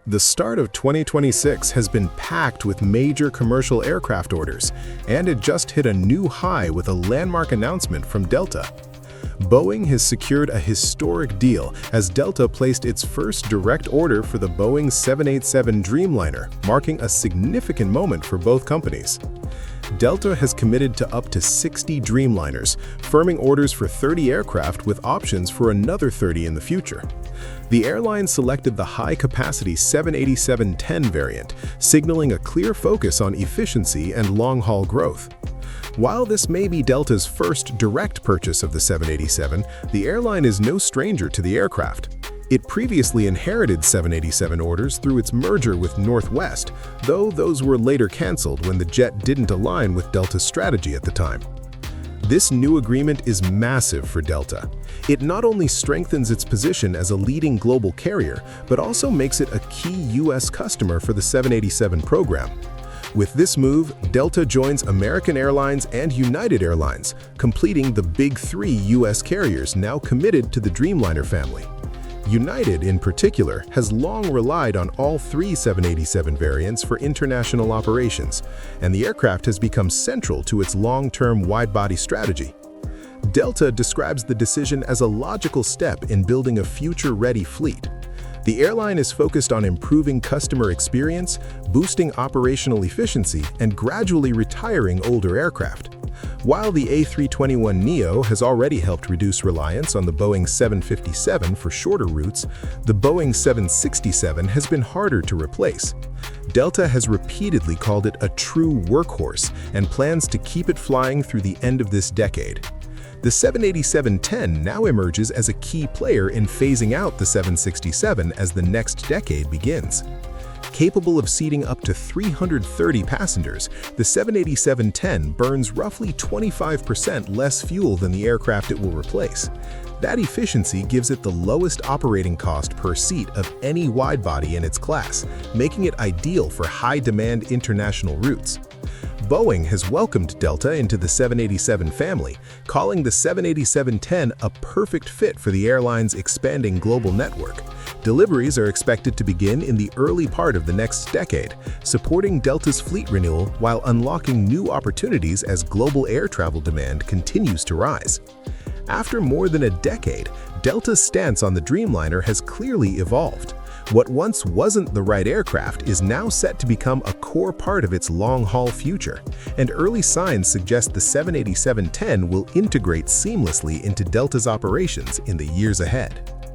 The start of 2026 has been packed with major commercial aircraft orders, and it just hit a new high with a landmark announcement from Delta. Boeing has secured a historic deal as Delta placed its first direct order for the Boeing 787 Dreamliner, marking a significant moment for both companies. Delta has committed to up to 60 Dreamliners, firming orders for 30 aircraft with options for another 30 in the future. The airline selected the high-capacity 787-10 variant, signaling a clear focus on efficiency and long-haul growth. While this may be Delta's first direct purchase of the 787, the airline is no stranger to the aircraft. It previously inherited 787 orders through its merger with Northwest, though those were later canceled when the jet didn't align with Delta's strategy at the time. This new agreement is massive for Delta. It not only strengthens its position as a leading global carrier, but also makes it a key U.S. customer for the 787 program. With this move, Delta joins American Airlines and United Airlines, completing the big three U.S. carriers now committed to the Dreamliner family. United, in particular, has long relied on all three 787 variants for international operations, and the aircraft has become central to its long-term wide-body strategy. Delta describes the decision as a logical step in building a future-ready fleet. The airline is focused on improving customer experience, boosting operational efficiency, and gradually retiring older aircraft. While the A321neo has already helped reduce reliance on the Boeing 757 for shorter routes, the Boeing 767 has been harder to replace. Delta has repeatedly called it a true workhorse and plans to keep it flying through the end of this decade. The 787-10 now emerges as a key player in phasing out the 767 as the next decade begins. Capable of seating up to 330 passengers, the 787-10 burns roughly 25% less fuel than the aircraft it will replace. That efficiency gives it the lowest operating cost per seat of any widebody in its class, making it ideal for high-demand international routes. Boeing has welcomed Delta into the 787 family, calling the 787-10 a perfect fit for the airline's expanding global network. Deliveries are expected to begin in the early part of the next decade, supporting Delta's fleet renewal while unlocking new opportunities as global air travel demand continues to rise. After more than a decade, Delta's stance on the Dreamliner has clearly evolved. What once wasn't the right aircraft is now set to become a core part of its long-haul future, and early signs suggest the 787-10 will integrate seamlessly into Delta's operations in the years ahead.